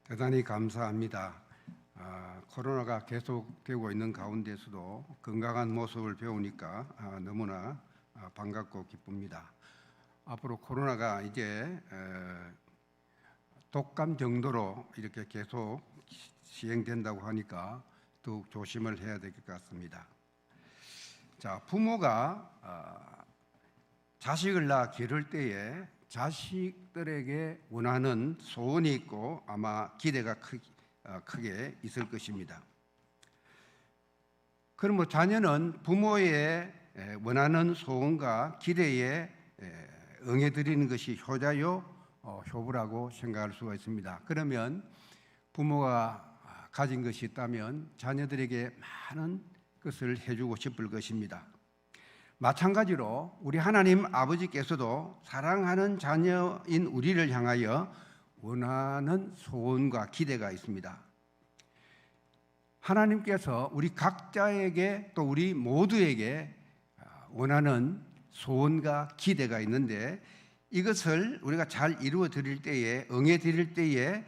대단히 감사합니다. 코로나가 계속되고 있는 가운데서도 건강한 모습을 배우니까 너무나 반갑고 기쁩니다. 앞으로 코로나가 이제 독감 정도로 이렇게 계속 시행된다고 하니까 더욱 조심을 해야 될 것 같습니다. 자, 부모가 자식을 낳아 기를 때에 자식들에게 원하는 소원이 있고 아마 기대가 크게 있을 것입니다. 그럼 자녀는 부모의 원하는 소원과 기대에 응해드리는 것이 효자요 효부라고 생각할 수가 있습니다. 그러면 부모가 가진 것이 있다면 자녀들에게 많은 것을 해주고 싶을 것입니다. 마찬가지로 우리 하나님 아버지께서도 사랑하는 자녀인 우리를 향하여 원하는 소원과 기대가 있습니다. 하나님께서 우리 각자에게 또 우리 모두에게 원하는 소원과 기대가 있는데 이것을 우리가 잘 이루어 드릴 때에 응해 드릴 때에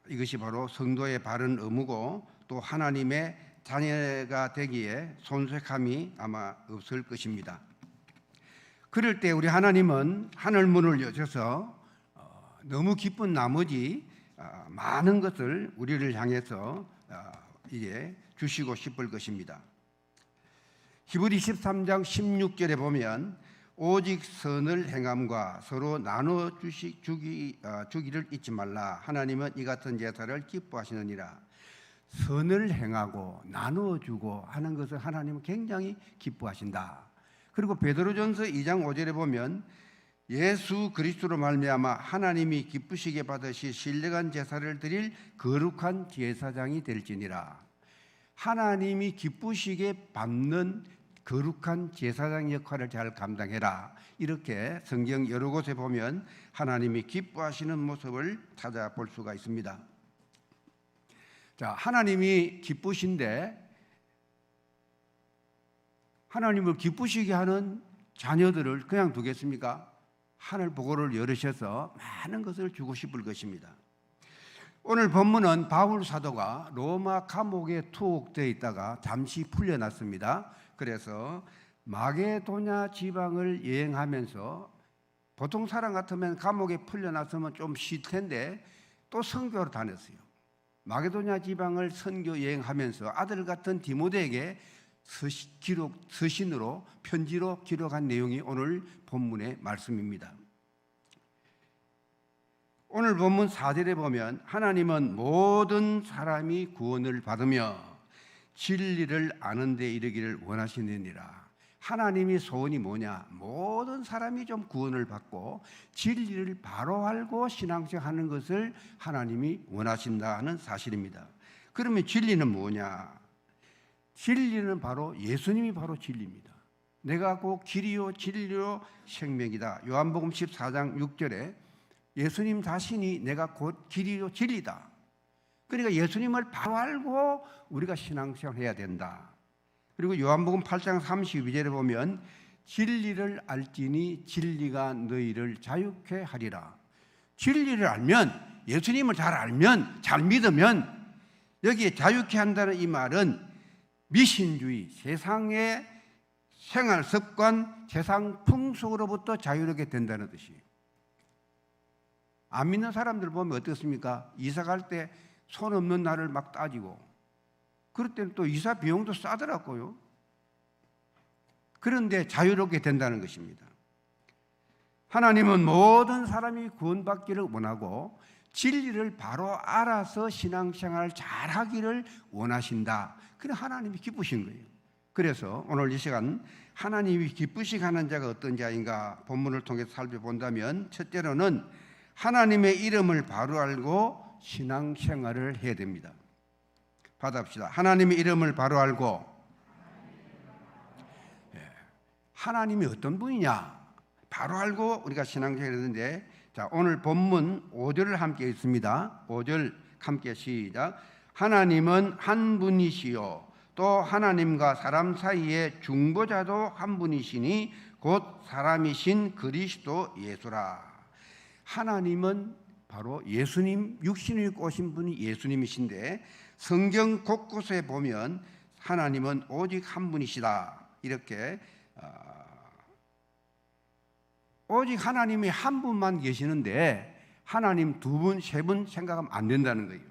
이것이 바로 성도의 바른 의무고 또 하나님의 자녀가 되기에 손색함이 아마 없을 것입니다. 그럴 때 우리 하나님은 하늘 문을 여셔서 너무 기쁜 나머지 많은 것을 우리를 향해서 이제 주시고 싶을 것입니다. 히브리 13장 16절에 보면 오직 선을 행함과 서로 나눠 주기를 잊지 말라. 하나님은 이 같은 제사를 기뻐하시느니라. 선을 행하고 나누어주고 하는 것을 하나님은 굉장히 기뻐하신다. 그리고 베드로전서 2장 5절에 보면 예수 그리스도로 말미암아 하나님이 기쁘시게 받으시 신령한 제사를 드릴 거룩한 제사장이 될지니라. 하나님이 기쁘시게 받는 거룩한 제사장 역할을 잘 감당해라. 이렇게 성경 여러 곳에 보면 하나님이 기뻐하시는 모습을 찾아볼 수가 있습니다. 자, 하나님이 기쁘신데 하나님을 기쁘시게 하는 자녀들을 그냥 두겠습니까? 하늘 보고를 열으셔서 많은 것을 주고 싶을 것입니다. 오늘 본문은 바울 사도가 로마 감옥에 투옥되어 있다가 잠시 풀려났습니다. 그래서 마게도냐 지방을 여행하면서 보통 사람 같으면 감옥에 풀려났으면 좀 쉴 텐데 또 선교를 다녔어요. 마게도냐 지방을 선교 여행하면서 아들 같은 디모데에게 서신으로 편지로 기록한 내용이 오늘 본문의 말씀입니다. 오늘 본문 4절에 보면 하나님은 모든 사람이 구원을 받으며 진리를 아는 데 이르기를 원하시느니라. 하나님이 소원이 뭐냐? 모든 사람이 좀 구원을 받고 진리를 바로 알고 신앙생활하는 것을 하나님이 원하신다는 사실입니다. 그러면 진리는 뭐냐? 진리는 바로 예수님이 바로 진리입니다. 내가 곧 길이요 진리요 생명이다. 요한복음 14장 6절에 예수님 자신이 내가 곧 길이요 진리다. 그러니까 예수님을 바로 알고 우리가 신앙생활 해야 된다. 그리고 요한복음 8장 32절에 보면 진리를 알지니 진리가 너희를 자유케 하리라. 진리를 알면, 예수님을 잘 알면, 잘 믿으면 여기에 자유케 한다는 이 말은 미신주의, 세상의 생활 습관, 세상 풍속으로부터 자유롭게 된다는 뜻이에요. 안 믿는 사람들 보면 어떻습니까? 이사 갈 때 손 없는 날을 막 따지고 그럴 때는 또 이사 비용도 싸더라고요. 그런데 자유롭게 된다는 것입니다. 하나님은 모든 사람이 구원받기를 원하고 진리를 바로 알아서 신앙생활을 잘하기를 원하신다. 그래 하나님이 기쁘신 거예요. 그래서 오늘 이 시간 하나님이 기쁘시게 하는 자가 어떤 자인가 본문을 통해서 살펴본다면 첫째로는 하나님의 이름을 바로 알고 신앙생활을 해야 됩니다. 받아봅시다. 하나님의 이름을 바로 알고 하나님이 어떤 분이냐 바로 알고 우리가 신앙생활을 했는데 자, 오늘 본문 5절을 함께 읽습니다. 5절 함께 시작. 하나님은 한 분이시요 또 하나님과 사람 사이의 중보자도 한 분이시니 곧 사람이신 그리스도 예수라. 하나님은 바로 예수님, 육신을 입고 오신 분이 예수님이신데, 성경 곳곳에 보면 하나님은 오직 한 분이시다, 이렇게 오직 하나님이 한 분만 계시는데 하나님 두 분, 세 분 생각하면 안 된다는 거예요.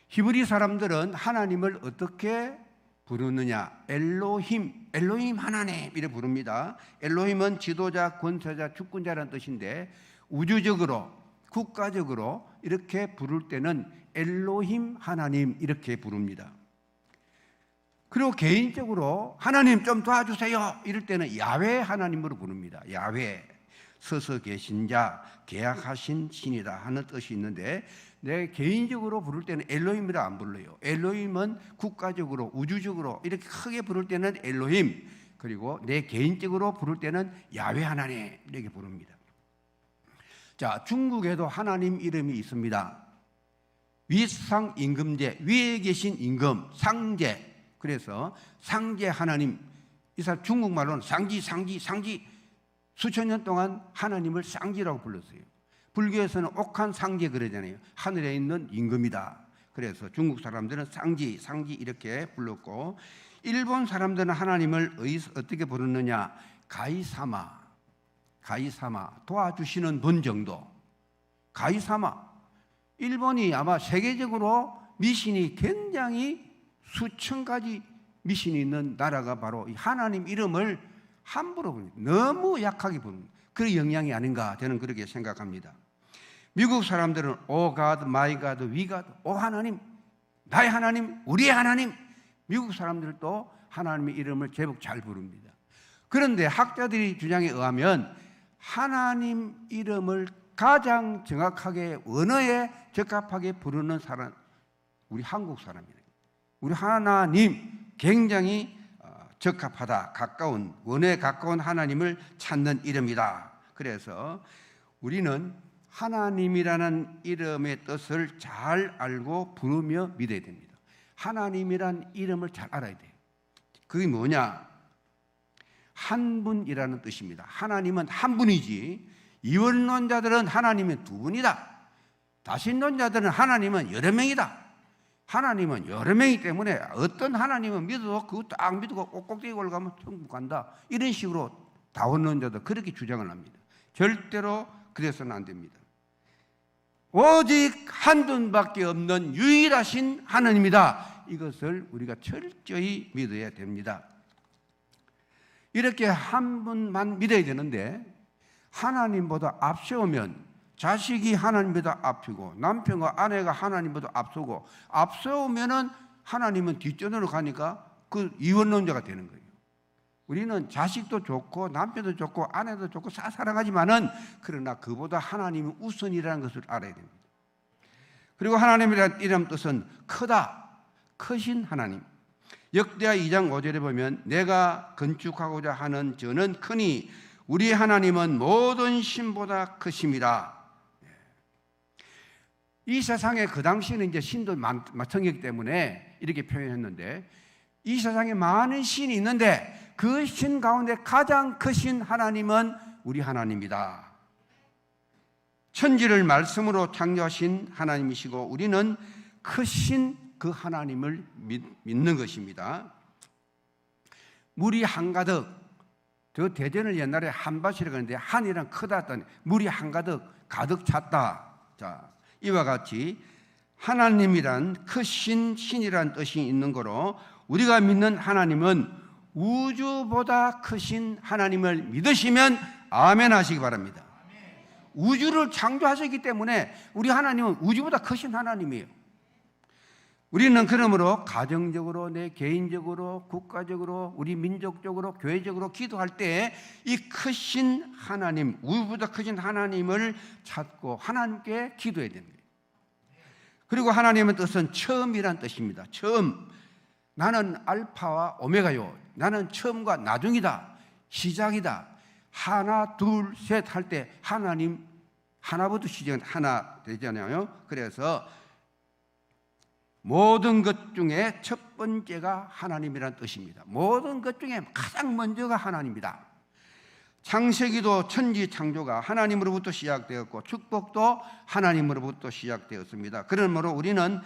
히브리 사람들은 하나님을 어떻게 부르느냐? 엘로힘, 엘로힘 하나님 이렇게 부릅니다. 엘로힘은 지도자, 권세자, 주권자라는 뜻인데, 우주적으로, 국가적으로 이렇게 부를 때는 엘로힘 하나님 이렇게 부릅니다. 그리고 개인적으로 하나님 좀 도와주세요 이럴 때는 야훼 하나님으로 부릅니다. 야훼, 서서 계신 자, 계약하신 신이다 하는 뜻이 있는데, 내 개인적으로 부를 때는 엘로힘이라 안 불러요. 엘로힘은 국가적으로, 우주적으로 이렇게 크게 부를 때는 엘로힘, 그리고 내 개인적으로 부를 때는 야훼 하나님 이렇게 부릅니다. 자, 중국에도 하나님 이름이 있습니다. 위상 임금제, 위에 계신 임금, 상제. 그래서 상제 하나님, 이 사람 중국말로는 상지 수천 년 동안 하나님을 상지라고 불렀어요. 불교에서는 옥한 상제 그러잖아요. 하늘에 있는 임금이다. 그래서 중국 사람들은 상지 이렇게 불렀고, 일본 사람들은 하나님을 어떻게 부르느냐? 가이사마, 도와주시는 분 정도. 가이사마. 일본이 아마 세계적으로 미신이 굉장히 수천 가지 미신이 있는 나라가 바로 이 하나님 이름을 함부로 부릅니다. 너무 약하게 부릅니다. 그 영향이 아닌가 저는 그렇게 생각합니다. 미국 사람들은 오 가드, 마이 가드, 위 가드, 오 하나님, 나의 하나님, 우리의 하나님. 미국 사람들도 하나님의 이름을 제법 잘 부릅니다. 그런데 학자들이 주장에 의하면 하나님 이름을 가장 정확하게 언어에 적합하게 부르는 사람, 우리 한국 사람이에요. 우리 하나님 굉장히 적합하다, 가까운, 원에 가까운 하나님을 찾는 이름이다. 그래서 우리는 하나님이라는 이름의 뜻을 잘 알고 부르며 믿어야 됩니다. 하나님이라는 이름을 잘 알아야 돼요. 그게 뭐냐? 한 분이라는 뜻입니다. 하나님은 한 분이지, 이원론자들은 하나님은 두 분이다. 다신론자들은 하나님은 여러 명이다. 하나님은 여러 명이기 때문에 어떤 하나님은 믿어도 그거 딱 믿고 꼭꼭대기 올라가면 천국 간다, 이런 식으로 다원론자도 그렇게 주장을 합니다. 절대로 그래서는 안 됩니다. 오직 한 분밖에 없는 유일하신 하나님이다. 이것을 우리가 철저히 믿어야 됩니다. 이렇게 한 분만 믿어야 되는데, 하나님보다 앞세우면 자식이 하나님보다 앞이고 남편과 아내가 하나님보다 앞서고, 앞서오면은 하나님은 뒷전으로 가니까 그 이원론자가 되는 거예요. 우리는 자식도 좋고 남편도 좋고 아내도 좋고 사랑하지만은, 그러나 그보다 하나님이 우선이라는 것을 알아야 됩니다. 그리고 하나님이라는 이름 뜻은 크다, 크신 하나님. 역대하 2장 5절에 보면 내가 건축하고자 하는 저는 크니 우리 하나님은 모든 신보다 크심이라. 이 세상에 그 당시에는 이제 신도 마청이기 때문에 이렇게 표현했는데, 이 세상에 많은 신이 있는데 그 신 가운데 가장 크신 하나님은 우리 하나님이다. 천지를 말씀으로 창조하신 하나님이시고 우리는 크신 그 하나님을 믿는 것입니다. 물이 한가득, 저 대전을 옛날에 한밭이라고 하는데 한이랑 크다 했더니 물이 한가득 가득 찼다. 자, 이와 같이 하나님이란 크신 신이란 뜻이 있는 거로, 우리가 믿는 하나님은 우주보다 크신 하나님을 믿으시면 아멘 하시기 바랍니다. 우주를 창조하셨기 때문에 우리 하나님은 우주보다 크신 하나님이에요. 우리는 그러므로 가정적으로, 내 개인적으로, 국가적으로, 우리 민족적으로, 교회적으로 기도할 때 이 크신 하나님, 우주보다 크신 하나님을 찾고 하나님께 기도해야 됩니다. 그리고 하나님의 뜻은 처음이란 뜻입니다. 처음. 나는 알파와 오메가요. 나는 처음과 나중이다. 시작이다. 하나, 둘, 셋 할 때 하나님 하나부터 시작은 하나 되잖아요. 그래서 모든 것 중에 첫 번째가 하나님이란 뜻입니다. 모든 것 중에 가장 먼저가 하나님이다. 창세기도 천지 창조가 하나님으로부터 시작되었고 축복도 하나님으로부터 시작되었습니다. 그러므로 우리는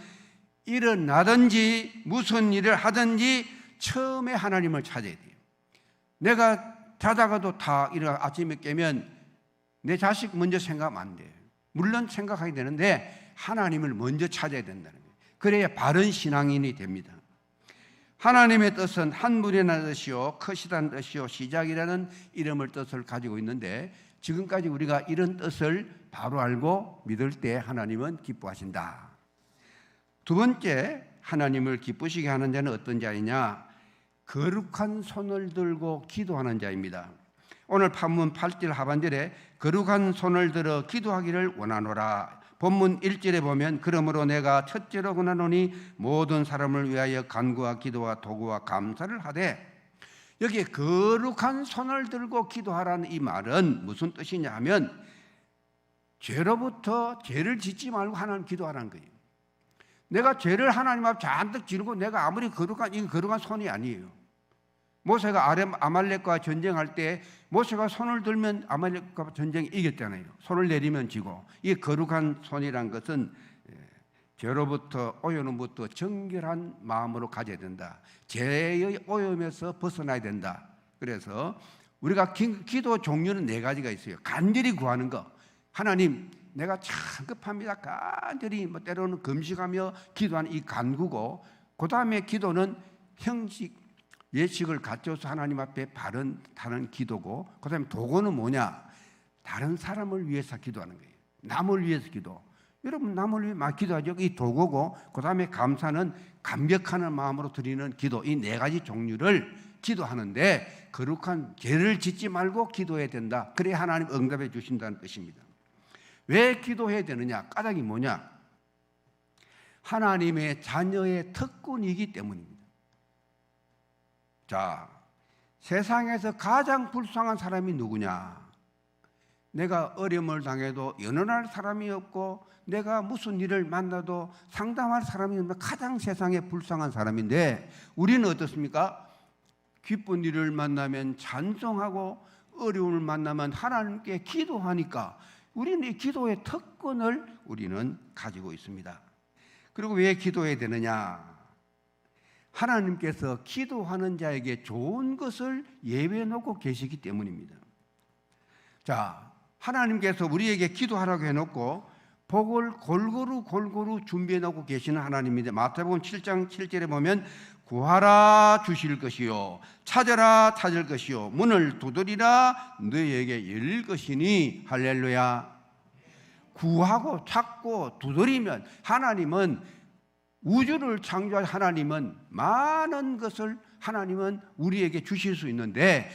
일어나든지 무슨 일을 하든지 처음에 하나님을 찾아야 돼요. 내가 자다가도 다 일어나 아침에 깨면 내 자식 먼저 생각하면 안 돼요. 물론 생각하게 되는데 하나님을 먼저 찾아야 된다는 거예요. 그래야 바른 신앙인이 됩니다. 하나님의 뜻은 한 분이라는 뜻이요 크시다는 뜻이요 시작이라는 이름을 뜻을 가지고 있는데 지금까지 우리가 이런 뜻을 바로 알고 믿을 때 하나님은 기뻐하신다. 두 번째, 하나님을 기쁘시게 하는 자는 어떤 자이냐? 거룩한 손을 들고 기도하는 자입니다. 오늘 판문 8절 하반절에 거룩한 손을 들어 기도하기를 원하노라. 본문 1절에 보면 그러므로 내가 첫째로 권하노니 모든 사람을 위하여 간구와 기도와 도구와 감사를 하되, 여기에 거룩한 손을 들고 기도하라는 이 말은 무슨 뜻이냐 하면 죄로부터 죄를 짓지 말고 하나님 기도하라는 거예요. 내가 죄를 하나님 앞 잔뜩 지르고 내가 아무리 이게 거룩한 손이 아니에요. 모세가 아말렉과 전쟁할 때 모세가 손을 들면 아말렉과 전쟁에 이겼잖아요. 손을 내리면 지고. 이 거룩한 손이란 것은 죄로부터 오염부터 정결한 마음으로 가져야 된다. 죄의 오염에서 벗어나야 된다. 그래서 우리가 기도 종류는 4가지가 있어요. 간절히 구하는 거. 하나님, 내가 참 급합니다. 간절히 때로는 금식하며 기도하는 이 간구고, 그 다음에 기도는 형식 예식을 갖춰서 하나님 앞에 바른 기도고, 그 다음에 도구는 뭐냐? 다른 사람을 위해서 기도하는 거예요. 남을 위해서 기도. 여러분 남을 위해 막 기도하죠. 이 도구고, 그 다음에 감사는 감격하는 마음으로 드리는 기도. 이 4가지 종류를 기도하는데 거룩한 죄를 짓지 말고 기도해야 된다. 그래야 하나님 응답해 주신다는 뜻입니다. 왜 기도해야 되느냐? 까닭이 뭐냐? 하나님의 자녀의 특권이기 때문입니다. 자, 세상에서 가장 불쌍한 사람이 누구냐? 내가 어려움을 당해도 연연할 사람이 없고 내가 무슨 일을 만나도 상담할 사람이 없는 가장 세상에 불쌍한 사람인데, 우리는 어떻습니까? 기쁜 일을 만나면 찬송하고 어려움을 만나면 하나님께 기도하니까 우리는 이 기도의 특권을 우리는 가지고 있습니다. 그리고 왜 기도해야 되느냐? 하나님께서 기도하는 자에게 좋은 것을 예외 놓고 계시기 때문입니다. 자, 하나님께서 우리에게 기도하라고 해놓고 복을 골고루 준비해 놓고 계시는 하나님인데, 마태복음 7장 7절에 보면 구하라 주실 것이요 찾아라 찾을 것이요 문을 두드리라 너희에게 열릴 것이니. 할렐루야. 구하고 찾고 두드리면, 하나님은 우주를 창조한 하나님은 많은 것을 하나님은 우리에게 주실 수 있는데,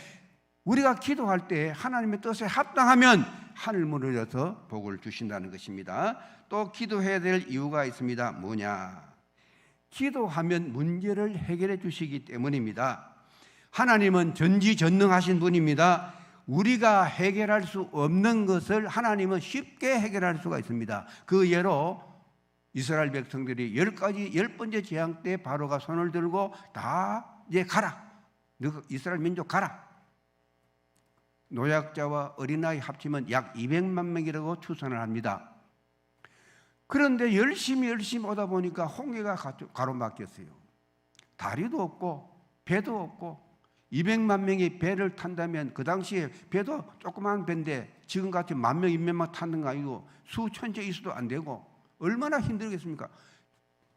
우리가 기도할 때 하나님의 뜻에 합당하면 하늘 문을 열어서 복을 주신다는 것입니다. 또 기도해야 될 이유가 있습니다. 뭐냐? 기도하면 문제를 해결해 주시기 때문입니다. 하나님은 전지전능하신 분입니다. 우리가 해결할 수 없는 것을 하나님은 쉽게 해결할 수가 있습니다. 그 예로 이스라엘 백성들이 10번째 재앙 때 바로가 손을 들고 다 이제 가라. 이스라엘 민족 가라. 노약자와 어린아이 합치면 약 200만 명이라고 추산을 합니다. 그런데 열심히 오다 보니까 홍해가 가로막혔어요. 다리도 없고 배도 없고 200만 명이 배를 탄다면 그 당시에 배도 조그만 배인데 지금같이 10,000명, 200명 타는 거 아니고 수천 째 있어도 안 되고 얼마나 힘들겠습니까?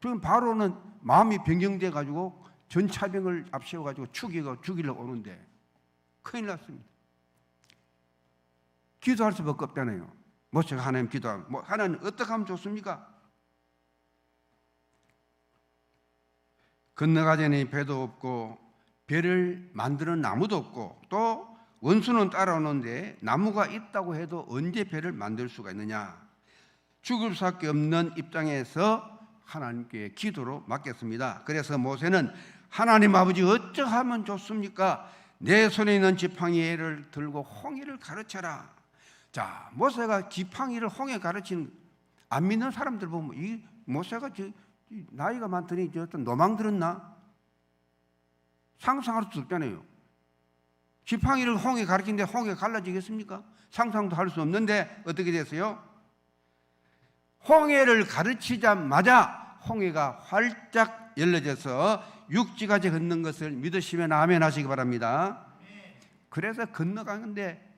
지금 바로는 마음이 변경돼 가지고 전차병을 앞세워 가지고 죽이려 오는데 큰일 났습니다. 기도할 수밖에 없잖아요. 모세가 하나님 기도하면 하나님 어떻게 하면 좋습니까? 건너가자니 배도 없고 배를 만드는 나무도 없고 또 원수는 따라오는데 나무가 있다고 해도 언제 배를 만들 수가 있느냐? 죽을 수밖에 없는 입장에서 하나님께 기도로 맡겼습니다. 그래서 모세는 하나님 아버지 어쩌하면 좋습니까? 내 손에 있는 지팡이를 들고 홍해를 가르쳐라. 자, 모세가 지팡이를 홍해 가르친 안 믿는 사람들 보면 이 모세가 나이가 많더니 어떤 노망 들었나? 상상할 수 없잖아요. 지팡이를 홍해 가리키는데 홍해가 갈라지겠습니까? 상상도 할 수 없는데 어떻게 됐어요? 홍해를 가르치자마자 홍해가 활짝 열려져서 육지까지 걷는 것을 믿으시면 아멘 하시기 바랍니다. 그래서 건너가는데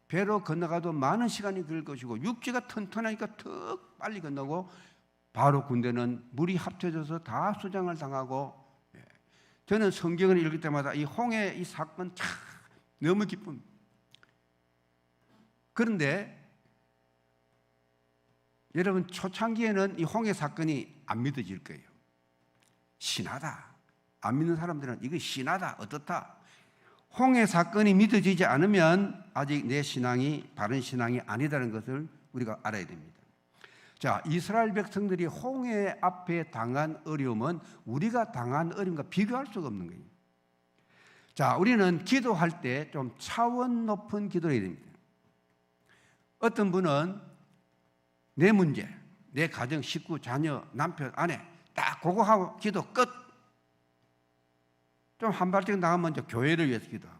배로 건너가도 많은 시간이 들 것이고 육지가 튼튼하니까 더 빨리 건너고 바로 군대는 물이 합쳐져서 다 수장을 당하고 저는 성경을 읽을 때마다 이 홍해 이 사건 참 너무 기쁩니다. 그런데 여러분 초창기에는 이 홍해 사건이 안 믿어질 거예요. 신하다. 안 믿는 사람들은 이거 신하다. 어떻다. 홍해 사건이 믿어지지 않으면 아직 내 신앙이 바른 신앙이 아니다는 것을 우리가 알아야 됩니다. 자, 이스라엘 백성들이 홍해 앞에 당한 어려움은 우리가 당한 어려움과 비교할 수가 없는 거예요. 자, 우리는 기도할 때 좀 차원 높은 기도를 해야 됩니다. 어떤 분은 내 문제, 내 가정, 식구, 자녀, 남편, 아내 딱 그거 하고 기도 끝. 좀 한 발짝 나가면 먼저 교회를 위해서 기도하고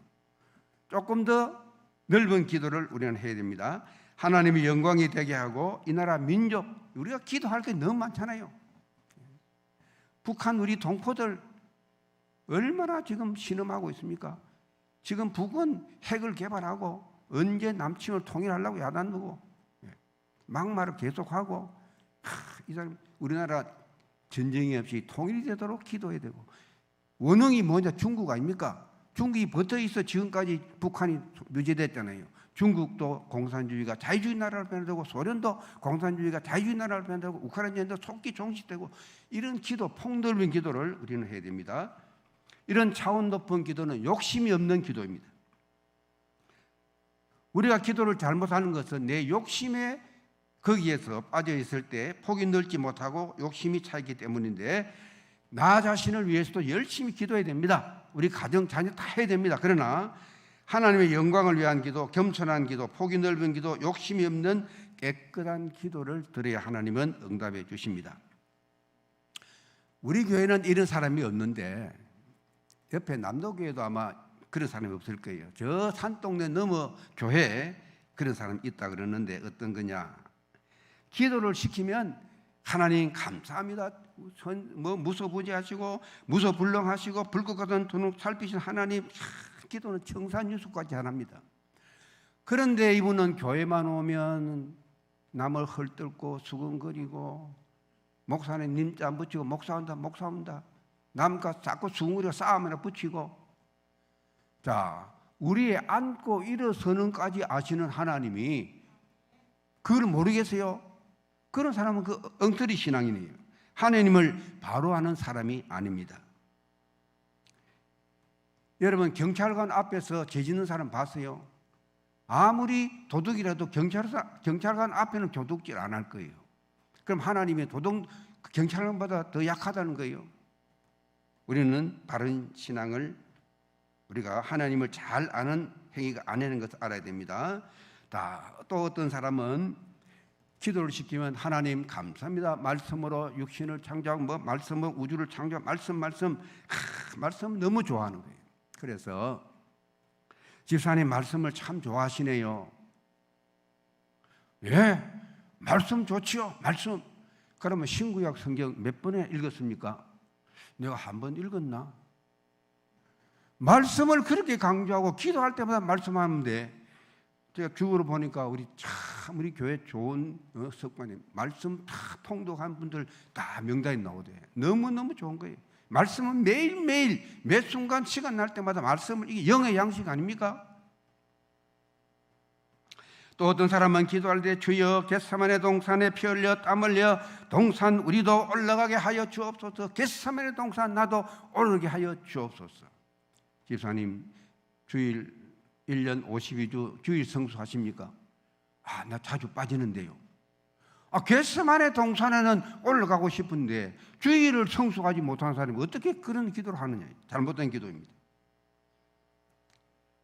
조금 더 넓은 기도를 우리는 해야 됩니다. 하나님의 영광이 되게 하고 이 나라 민족, 우리가 기도할 게 너무 많잖아요. 북한 우리 동포들 얼마나 지금 신음하고 있습니까? 지금 북은 핵을 개발하고 언제 남침을 통일하려고 야단누고 막말을 계속하고 이 사람 우리나라 전쟁이 없이 통일이 되도록 기도해야 되고 원흥이 뭐냐 중국 아닙니까? 중국이 버텨 있어 지금까지 북한이 유지됐잖아요. 중국도 공산주의가 자유주의 나라로 변화되고 소련도 공산주의가 자유주의 나라로 변화되고 우크라이나도 속기 종식되고 이런 기도, 폭넓은 기도를 우리는 해야 됩니다. 이런 차원 높은 기도는 욕심이 없는 기도입니다. 우리가 기도를 잘못하는 것은 내 욕심에 거기에서 빠져 있을 때 폭이 넓지 못하고 욕심이 차있기 때문인데 나 자신을 위해서도 열심히 기도해야 됩니다. 우리 가정, 자녀 다 해야 됩니다. 그러나 하나님의 영광을 위한 기도, 겸손한 기도, 폭이 넓은 기도, 욕심이 없는 깨끗한 기도를 드려야 하나님은 응답해 주십니다. 우리 교회는 이런 사람이 없는데 옆에 남도교회도 아마 그런 사람이 없을 거예요. 저 산동네 너머 교회에 그런 사람이 있다 그러는데 어떤 거냐. 기도를 시키면 하나님 감사합니다. 무소부지하시고 무소불능하시고 불꽃 같은 두눈 살피신 하나님, 기도는 청산유수까지 안 합니다. 그런데 이분은 교회만 오면 남을 헐뜯고 수근거리고 목사님 님자 안 붙이고 목사온다 남과 자꾸 수근거리고 싸움이나 붙이고 자 우리의 앉고 일어서는까지 아시는 하나님이 그걸 모르겠어요? 그런 사람은 그 엉터리 신앙이네요. 하나님을 바로 아는 사람이 아닙니다. 여러분 경찰관 앞에서 죄 짓는 사람 봤어요? 아무리 도둑이라도 경찰관 앞에는 도둑질 안 할 거예요. 그럼 하나님의 경찰관보다 더 약하다는 거예요. 우리는 바른 신앙을 우리가 하나님을 잘 아는 행위가 아니라는 것을 알아야 됩니다. 또 어떤 사람은 기도를 시키면 하나님 감사합니다. 말씀으로 육신을 창조하고 말씀으로 우주를 창조하고 말씀 너무 좋아하는 거예요. 그래서 집사님 말씀을 참 좋아하시네요. 예, 말씀 좋지요. 말씀. 그러면 신구약 성경 몇 번에 읽었습니까? 내가 한 번 읽었나? 말씀을 그렇게 강조하고 기도할 때마다 말씀하는데 제가 주보로 보니까 우리 교회 좋은 습관이 말씀 다 통독한 분들 다 명단이 나오대. 너무너무 좋은 거예요. 말씀은 매일매일 매 순간 시간 날 때마다 말씀을 이게 영의 양식 아닙니까? 또 어떤 사람은 기도할 때 주여 겟세마네 동산에 피 흘려 땀 흘려 동산 우리도 올라가게 하여 주옵소서. 겟세마네 동산 나도 오르게 하여 주옵소서. 집사님 주일 1년 52주 주일 성수하십니까? 나 자주 빠지는데요. 겟세마네 동산에는 올라가고 싶은데 주일을 성수하지 못하는 사람이 어떻게 그런 기도를 하느냐. 잘못된 기도입니다.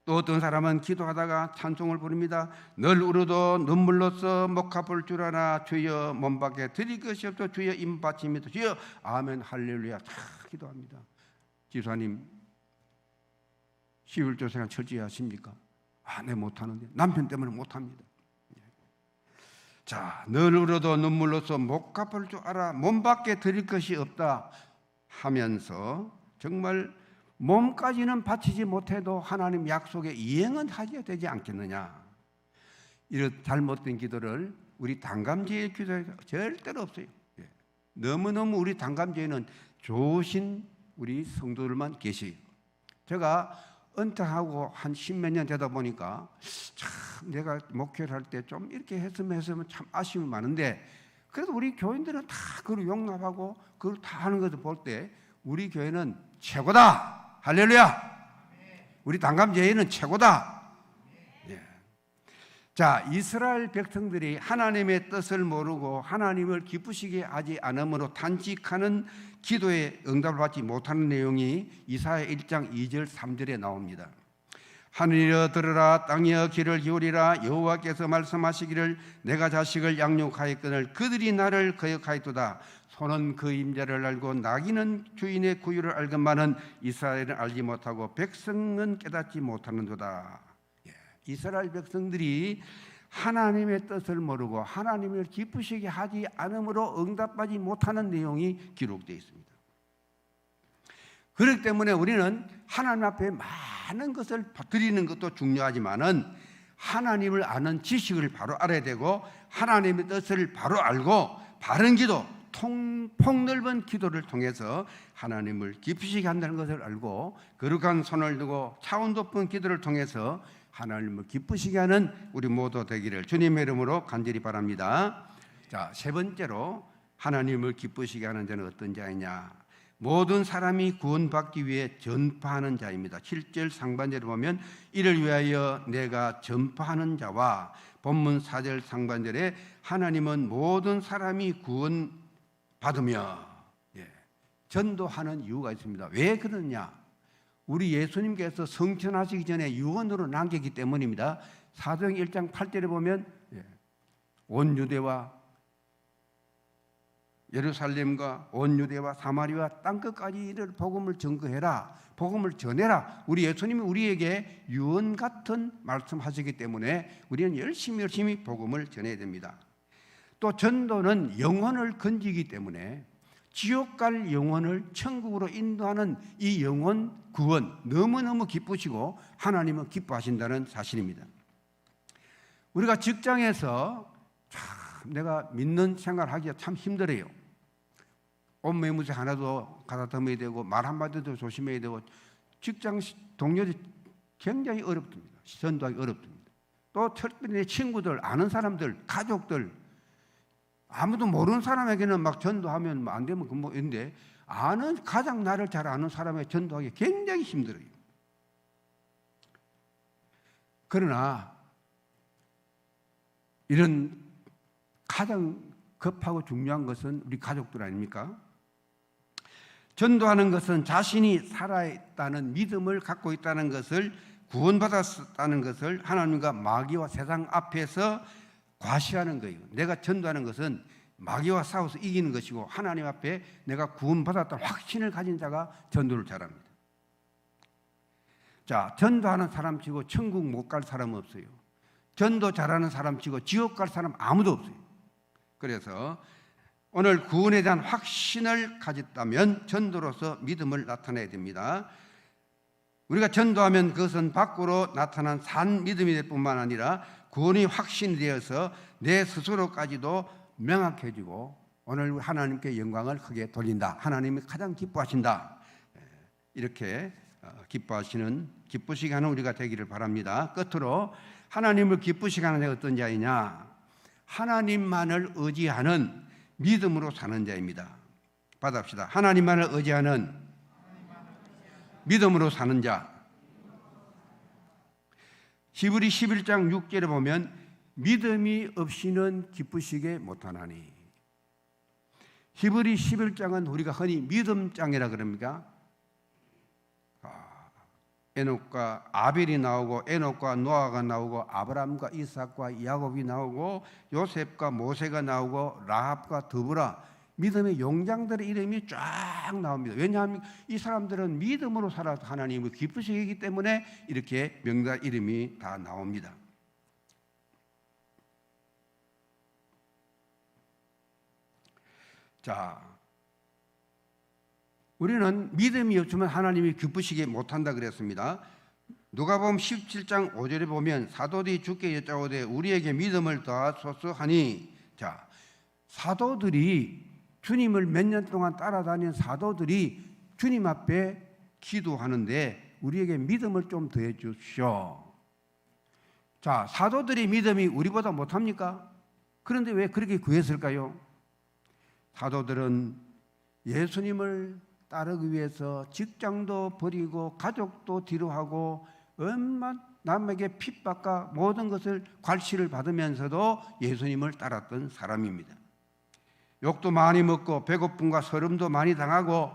또 어떤 사람은 기도하다가 찬송을 부릅니다. 늘 울어도 눈물로써 목합을 줄 아나 주여 몸밖에 드릴 것이 없어 주여 임받침이다 주여 아멘 할렐루야 다 기도합니다. 집사님 11조 생활 철저히 하십니까? 내 못하는데. 남편 때문에 못합니다. 자, 너를 눈물로써 못 갚을 줄 알아. 몸밖에 드릴 것이 없다 하면서 정말 몸까지는 바치지 못해도 하나님 약속에 이행은 하셔야 되지 않겠느냐. 이런 잘못된 기도를 우리 단감제의 기도에 절대로 없어요. 너무너무 우리 단감제에는 좋으신 우리 성도들만 계세요. 제가 은퇴하고 한 10몇 년 되다 보니까 참 내가 목회를 할 때 좀 이렇게 했으면 참 아쉬움이 많은데, 그래도 우리 교인들은 다 그걸 용납하고 그걸 다 하는 것을 볼 때 우리 교회는 최고다. 할렐루야. 우리 단감제회는 최고다. 자, 이스라엘 백성들이 하나님의 뜻을 모르고 하나님을 기쁘시게 하지 않음으로 단식하는 기도에 응답을 받지 못하는 내용이 이사야 1장 2절 3절에 나옵니다. 하늘이여 들으라, 땅이여 귀를 기울이라. 여호와께서 말씀하시기를 내가 자식을 양육하였거늘 그들이 나를 거역하였도다. 소는 그 임자를 알고 나귀는 주인의 구유를 알건만은 이스라엘은 알지 못하고 백성은 깨닫지 못하는도다. 이스라엘 백성들이 하나님의 뜻을 모르고 하나님을 기쁘시게 하지 않으므로 응답받지 못하는 내용이 기록되어 있습니다. 그렇기 때문에 우리는 하나님 앞에 많은 것을 드리는 것도 중요하지만은 하나님을 아는 지식을 바로 알아야 되고 하나님의 뜻을 바로 알고 바른 기도, 폭넓은 기도를 통해서 하나님을 기쁘시게 한다는 것을 알고 거룩한 손을 두고 차원 높은 기도를 통해서 하나님을 기쁘시게 하는 우리 모두 되기를 주님의 이름으로 간절히 바랍니다. 자, 세 번째로 하나님을 기쁘시게 하는 자는 어떤 자이냐? 모든 사람이 구원받기 위해 전파하는 자입니다. 7절 상반절에 보면 이를 위하여 내가 전파하는 자와 본문 4절 상반절에 하나님은 모든 사람이 구원받으며 전도하는 이유가 있습니다. 왜 그러냐? 우리 예수님께서 성천하시기 전에 유언으로 남겼기 때문입니다. 사도행 1장 8절에 보면 온 유대와 예루살렘과 온 유대와 사마리아 땅끝까지 이를 복음을 전거해라, 복음을 전해라. 우리 예수님이 우리에게 유언 같은 말씀하시기 때문에 우리는 열심히 복음을 전해야 됩니다. 또 전도는 영혼을 건지기 때문에 지옥 갈 영혼을 천국으로 인도하는 이 영혼 구원 너무너무 기쁘시고 하나님은 기뻐하신다는 사실입니다. 우리가 직장에서 참 내가 믿는 생활하기가 참 힘들어요. 옷 매무새 하나도 가다듬어야 되고 말 한마디도 조심해야 되고 직장 동료들이 굉장히 어렵습니다. 전도하기 어렵습니다. 또 특별히 친구들, 아는 사람들, 가족들, 아무도 모르는 사람에게는 막 전도하면 안 되면 그 뭐 있는데 아는 가장 나를 잘 아는 사람에게 전도하기 굉장히 힘들어요. 그러나 이런 가장 급하고 중요한 것은 우리 가족들 아닙니까? 전도하는 것은 자신이 살아있다는 믿음을 갖고 있다는 것을, 구원받았다는 것을 하나님과 마귀와 세상 앞에서 과시하는 거예요. 내가 전도하는 것은 마귀와 싸워서 이기는 것이고 하나님 앞에 내가 구원받았다는 확신을 가진 자가 전도를 잘합니다. 자, 전도하는 사람 치고 천국 못 갈 사람은 없어요. 전도 잘하는 사람 치고 지옥 갈 사람 아무도 없어요. 그래서 오늘 구원에 대한 확신을 가졌다면 전도로서 믿음을 나타내야 됩니다. 우리가 전도하면 그것은 밖으로 나타난 산 믿음이 될 뿐만 아니라 구원이 확신이 되어서 내 스스로까지도 명확해지고 오늘 하나님께 영광을 크게 돌린다. 하나님이 가장 기뻐하신다. 이렇게 기쁘시게 하는 우리가 되기를 바랍니다. 끝으로 하나님을 기쁘시게 하는 자가 어떤 자이냐? 하나님만을 의지하는 믿음으로 사는 자입니다. 받아봅시다. 하나님만을 의지하는 믿음으로 사는 자. 히브리 11장 6절에 보면 믿음이 없이는 기쁘시게 못하나니. 히브리 11장은 우리가 흔히 믿음장이라 그럽니까? 에녹과 아벨이 나오고 에녹과 노아가 나오고 아브라함과 이삭과 야곱이 나오고 요셉과 모세가 나오고 라합과 드보라, 믿음의 용장들의 이름이 쫙 나옵니다. 왜냐하면 이 사람들은 믿음으로 살아서 하나님을 기쁘시기 때문에 이렇게 명단 이름이 다 나옵니다. 자, 우리는 믿음이 없으면 하나님이 기쁘시게 못한다 그랬습니다. 누가복음 17장 5절에 보면 사도들이 주께 여짜오되 우리에게 믿음을 더하소서 하니, 자, 사도들이 주님을 몇 년 동안 따라다닌 사도들이 주님 앞에 기도하는데 우리에게 믿음을 좀 더해 주십시오. 자, 사도들의 믿음이 우리보다 못합니까? 그런데 왜 그렇게 구했을까요? 사도들은 예수님을 따르기 위해서 직장도 버리고 가족도 뒤로하고 얼마 남에게 핍박과 모든 것을 괄시를 받으면서도 예수님을 따랐던 사람입니다. 욕도 많이 먹고 배고픔과 서름도 많이 당하고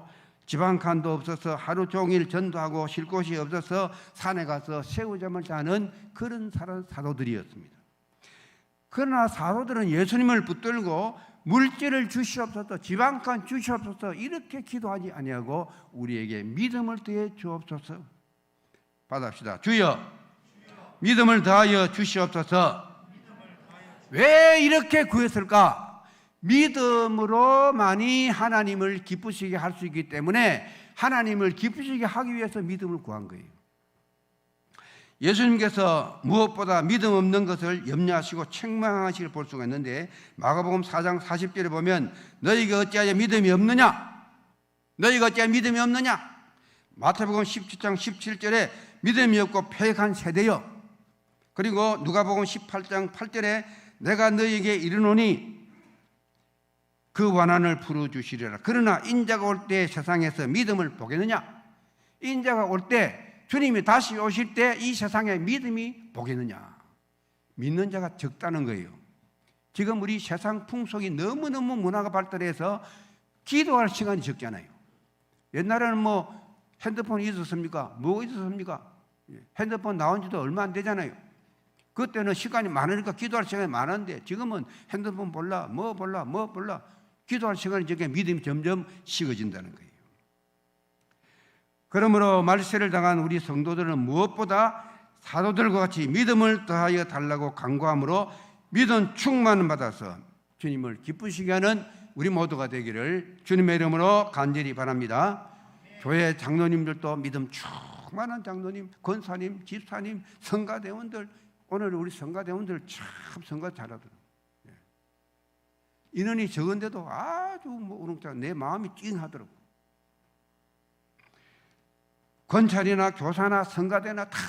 집 한 칸도 없어서 하루 종일 전도하고 쉴 곳이 없어서 산에 가서 새우잠을 자는 그런 사도들이었습니다. 그러나 사도들은 예수님을 붙들고 물질을 주시옵소서, 집 한 칸 주시옵소서 이렇게 기도하지 아니하고 우리에게 믿음을 더해 주옵소서. 받읍시다. 주여, 믿음을 더하여 주시옵소서. 왜 이렇게 구했을까? 믿음으로만이 하나님을 기쁘시게 할 수 있기 때문에 하나님을 기쁘시게 하기 위해서 믿음을 구한 거예요. 예수님께서 무엇보다 믿음 없는 것을 염려하시고 책망하시길 볼 수가 있는데 마가복음 4장 40절에 보면 너희가 어찌하여 믿음이 없느냐? 너희가 어찌하여 믿음이 없느냐? 마태복음 17장 17절에 믿음이 없고 패역한 세대여. 그리고 누가복음 18장 8절에 내가 너희에게 이르노니 그 원한을 풀어주시리라. 그러나 인자가 올 때 세상에서 믿음을 보겠느냐? 인자가 올 때 주님이 다시 오실 때 이 세상에 믿음이 보겠느냐? 믿는 자가 적다는 거예요. 지금 우리 세상 풍속이 너무너무 문화가 발달해서 기도할 시간이 적잖아요. 옛날에는 뭐 핸드폰이 있었습니까? 뭐가 있었습니까? 핸드폰 나온 지도 얼마 안 되잖아요. 그때는 시간이 많으니까 기도할 시간이 많았는데 지금은 핸드폰 볼라 기도할 시간이 적게 믿음이 점점 식어진다는 거예요. 그러므로 말세를 당한 우리 성도들은 무엇보다 사도들과 같이 믿음을 더하여 달라고 간구함으로 믿음 충만을 받아서 주님을 기쁘시게 하는 우리 모두가 되기를 주님의 이름으로 간절히 바랍니다. 교회 장로님들도 믿음 충만한 장로님, 권사님, 집사님, 성가대원들, 오늘 우리 성가대원들 참 성가 잘하더라고요. 인원이 적은데도 아주 우렁차고 내 마음이 찡하더라고요. 권찰이나 교사나 성가대나 다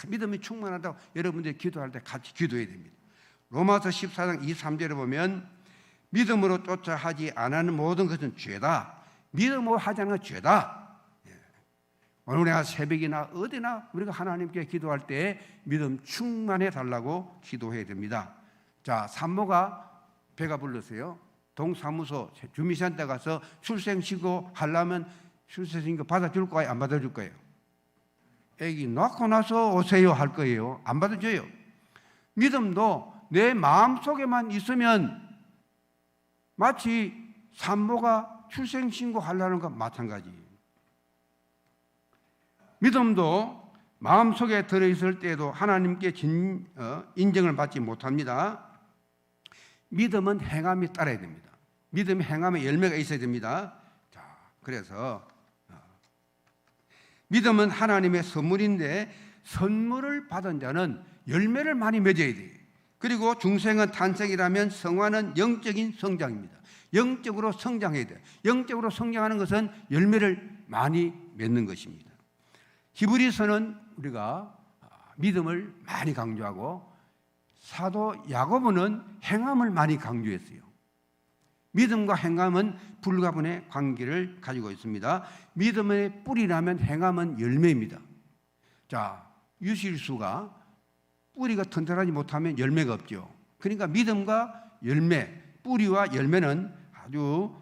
믿음이 충만하다고 여러분들이 기도할 때 같이 기도해야 됩니다. 로마서 14장 23절에 보면 믿음으로 쫓아 하지 않는 모든 것은 죄다. 믿음으로 하지 않는 건 죄다. 오늘 우리가 새벽이나 어디나 우리가 하나님께 기도할 때 믿음 충만해 달라고 기도해야 됩니다. 자, 산모가 배가 불렀어요. 동사무소 주민센터 가서 출생신고 하려면 출생신고 받아줄 거예요? 안 받아줄 거예요? 애기 낳고 나서 오세요 할 거예요? 안 받아줘요. 믿음도 내 마음속에만 있으면 마치 산모가 출생신고 하려는 것 마찬가지예요. 믿음도 마음속에 들어있을 때도 하나님께 인정을 받지 못합니다. 믿음은 행함이 따라야 됩니다. 믿음이 행함에 열매가 있어야 됩니다. 자, 그래서 믿음은 하나님의 선물인데 선물을 받은 자는 열매를 많이 맺어야 돼요. 그리고 중생은 탄생이라면 성화는 영적인 성장입니다. 영적으로 성장해야 돼요. 영적으로 성장하는 것은 열매를 많이 맺는 것입니다. 히브리서는 우리가 믿음을 많이 강조하고 사도 야고보는 행함을 많이 강조했어요. 믿음과 행함은 불가분의 관계를 가지고 있습니다. 믿음의 뿌리라면 행함은 열매입니다. 자, 유실수가 뿌리가 튼튼하지 못하면 열매가 없죠. 그러니까 믿음과 열매, 뿌리와 열매는 아주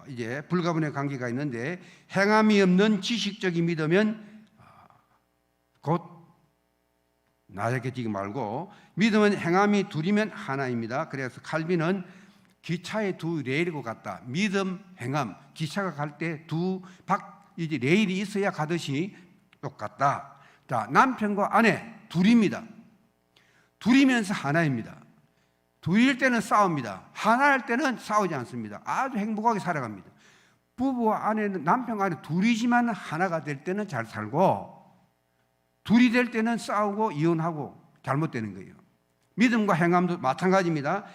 이제 불가분의 관계가 있는데 행함이 없는 지식적인 믿음은 곧 나약해지지 말고 믿음은 행함이 둘이면 하나입니다. 그래서 칼빈은 기차의 두 레일과 같다. 믿음, 행함. 기차가 갈 때 이제 레일이 있어야 가듯이 똑같다. 자, 남편과 아내 둘입니다. 둘이면서 하나입니다. 둘일 때는 싸웁니다. 하나일 때는 싸우지 않습니다. 아주 행복하게 살아갑니다. 부부와 아내는, 남편과 아내 둘이지만 하나가 될 때는 잘 살고, 둘이 될 때는 싸우고 이혼하고 잘못되는 거예요. 믿음과 행함도 마찬가지입니다.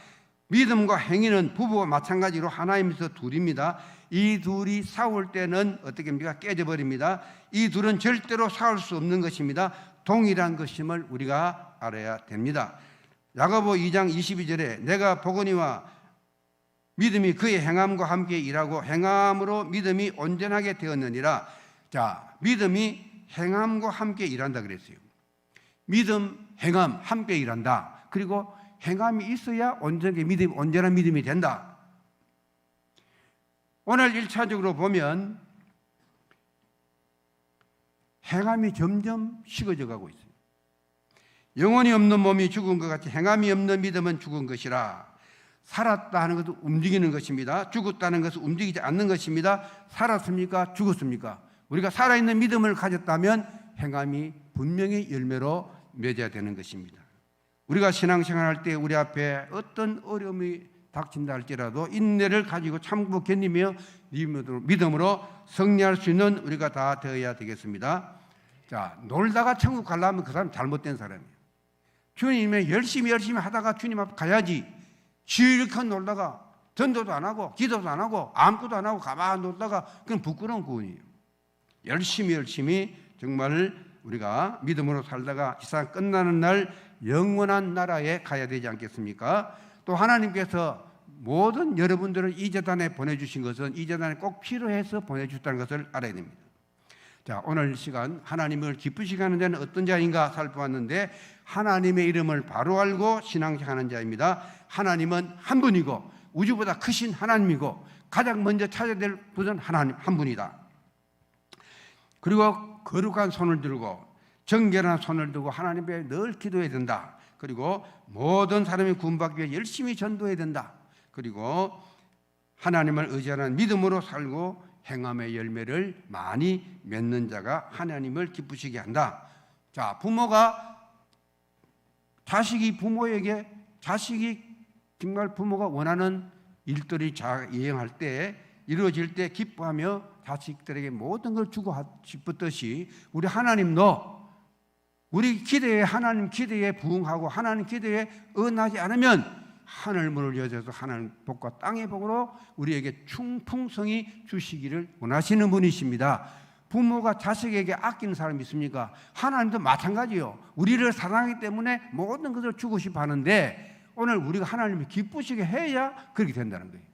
믿음과 행위는 부부와 마찬가지로 하나이면서 둘입니다. 이 둘이 싸울 때는 어떻게 합니까? 깨져버립니다. 이 둘은 절대로 싸울 수 없는 것입니다. 동일한 것임을 우리가 알아야 됩니다. 야고보 2장 22절에 내가 보거니와 믿음이 그의 행함과 함께 일하고 행함으로 믿음이 온전하게 되었느니라. 자, 믿음이 행함과 함께 일한다 그랬어요. 믿음, 행함 함께 일한다. 그리고 행함이 있어야 온전한 믿음이 된다. 오늘 1차적으로 보면 행함이 점점 식어져 가고 있어요. 영혼이 없는 몸이 죽은 것 같이 행함이 없는 믿음은 죽은 것이라. 살았다 하는 것은 움직이는 것입니다. 죽었다는 것은 움직이지 않는 것입니다. 살았습니까? 죽었습니까? 우리가 살아있는 믿음을 가졌다면 행함이 분명히 열매로 맺어야 되는 것입니다. 우리가 신앙생활할 때 우리 앞에 어떤 어려움이 닥친다 할지라도 인내를 가지고 참고 견디며 믿음으로 승리할 수 있는 우리가 다 되어야 되겠습니다. 자, 놀다가 천국 가려면 그 사람 잘못된 사람이에요. 주님의 열심히 하다가 주님 앞에 가야지. 실컷 놀다가 전도도 안 하고 기도도 안 하고 아무것도 안 하고 가만히 놀다가 그건 부끄러운 구원이에요. 열심히 정말 우리가 믿음으로 살다가 세상 끝나는 날 영원한 나라에 가야 되지 않겠습니까? 또 하나님께서 모든 여러분들을 이 재단에 보내주신 것은 이 재단에 꼭 필요해서 보내주셨다는 것을 알아야 됩니다. 자, 오늘 시간 하나님을 기쁘시게 하는 자는 어떤 자인가 살펴봤는데 하나님의 이름을 바로 알고 신앙생활하는 자입니다. 하나님은 한 분이고 우주보다 크신 하나님이고 가장 먼저 찾아야 될 분은 하나님 한 분이다. 그리고 거룩한 손을 들고 정결한 손을 들고 하나님 앞에 늘 기도해야 된다. 그리고 모든 사람이 구원받기 위해 열심히 전도해야 된다. 그리고 하나님을 의지하는 믿음으로 살고 행함의 열매를 많이 맺는 자가 하나님을 기쁘시게 한다. 자, 자식이 정말 부모가 원하는 일들이 잘 이행할 때 이루어질 때 기뻐하며 자식들에게 모든 걸 주고 싶었듯이 우리 하나님도 우리 기대에 하나님 기대에 부응하고 하나님 기대에 응하지 않으면 하늘문을 여셔서 하나님 복과 땅의 복으로 우리에게 충풍성이 주시기를 원하시는 분이십니다. 부모가 자식에게 아끼는 사람이 있습니까? 하나님도 마찬가지요. 우리를 사랑하기 때문에 모든 것을 주고 싶어 하는데 오늘 우리가 하나님을 기쁘시게 해야 그렇게 된다는 거예요.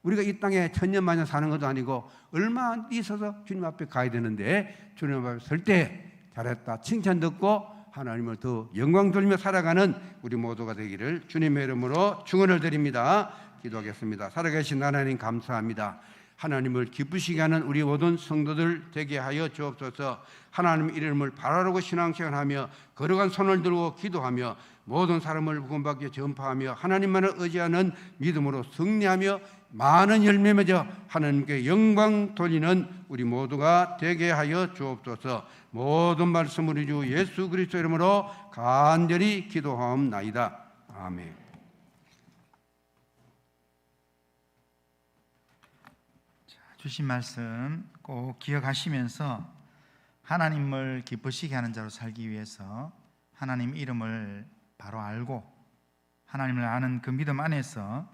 우리가 이 땅에 천년만년 사는 것도 아니고 얼마 있어서 주님 앞에 가야 되는데 주님 앞에 설 때 잘했다 칭찬 듣고 하나님을 더 영광 돌리며 살아가는 우리 모두가 되기를 주님의 이름으로 축원을 드립니다. 기도하겠습니다. 살아계신 하나님 감사합니다. 하나님을 기쁘시게 하는 우리 모든 성도들 되게 하여 주옵소서. 하나님 이름을 바라고 신앙생활하며 거룩한 손을 들고 기도하며 모든 사람을 구원받게 전파하며 하나님만을 의지하는 믿음으로 승리하며 많은 열매 맺어 하나님께 영광 돌리는 우리 모두가 되게 하여 주옵소서. 모든 말씀을 우리 주 예수 그리스도 이름으로 간절히 기도하옵나이다. 아멘. 주신 말씀 꼭 기억하시면서 하나님을 기쁘시게 하는 자로 살기 위해서 하나님 이름을 바로 알고 하나님을 아는 그 믿음 안에서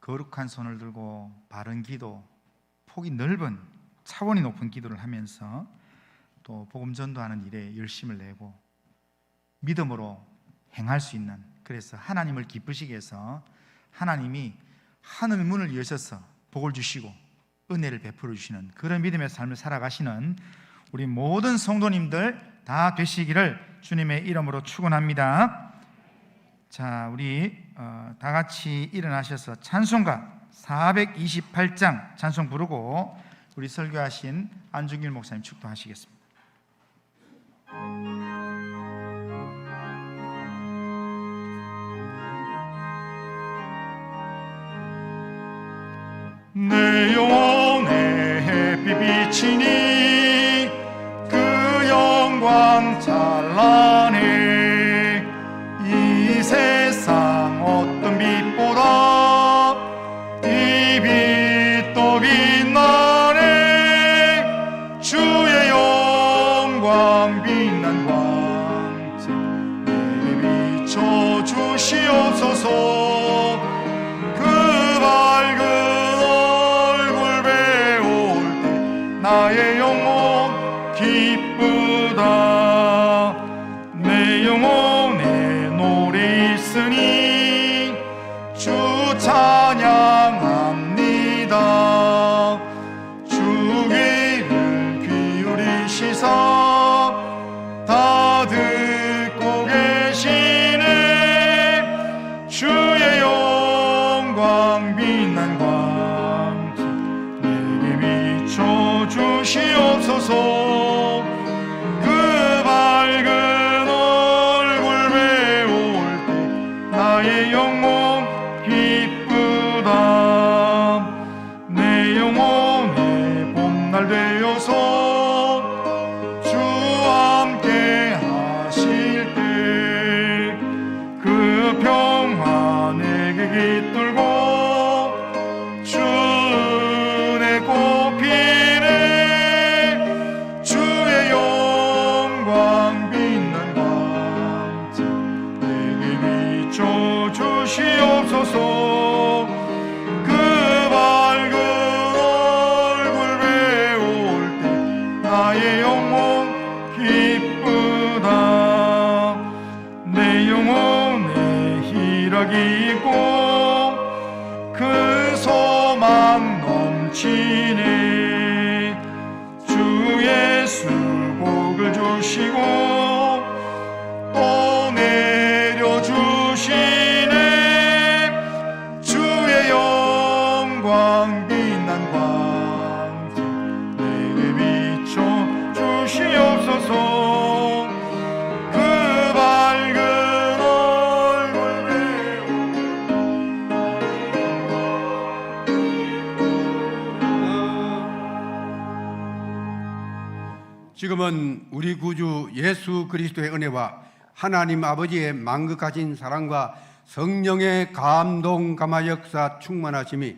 거룩한 손을 들고 바른 기도, 폭이 넓은 차원이 높은 기도를 하면서 또 복음 전도하는 일에 열심을 내고 믿음으로 행할 수 있는, 그래서 하나님을 기쁘시게 해서 하나님이 하늘 문을 여셔서 복을 주시고 은혜를 베풀어 주시는 그런 믿음의 삶을 살아가시는 우리 모든 성도님들 다 되시기를 주님의 이름으로 축원합니다. 자, 우리 다 같이 일어나셔서 찬송가 428장 찬송 부르고 우리 설교하신 안중길 목사님 축도하시겠습니다. 내 영혼의 햇빛 비치니 그 영광 찬란해. 이 세상 어떤 빛보다 이 빛 더 빛나네. 주의 영광 빛난 광채 내게 비춰 주시옵소서. 그 밝은 얼굴 배울 때 나의 영혼 기쁘다. 내 영혼에 노래 있으니 주 찬양합니다. 주의 을 기울이시사 다 듣고 계시네. 주의 영광 빛난 광채 내게 비춰 주시옵소서. 그 밝은 얼굴 배울 때 나의 영혼 기쁘다. 내 영혼의 봄날 되어서 주와 함께 하실 때 그 평화 내게 깃들고 주 은혜 꽃피네. 주의 영광 빛난 광채 내게 비춰 주시옵소서. 그 밝은 얼굴 배울 때 나의 영혼 기쁘다. 내 영혼에 희락이 있고 그 소망 넘치네. 주 예수 복을 주시고 또 내려주시네. 주의 영광 빛난 광채 내게 비춰 주시옵소서. 그 밝은 얼굴 지금은 우리 구주 예수 그리스도의 은혜와 하나님 아버지의 만극하신 사랑과 성령의 감동 감화 역사 충만하심이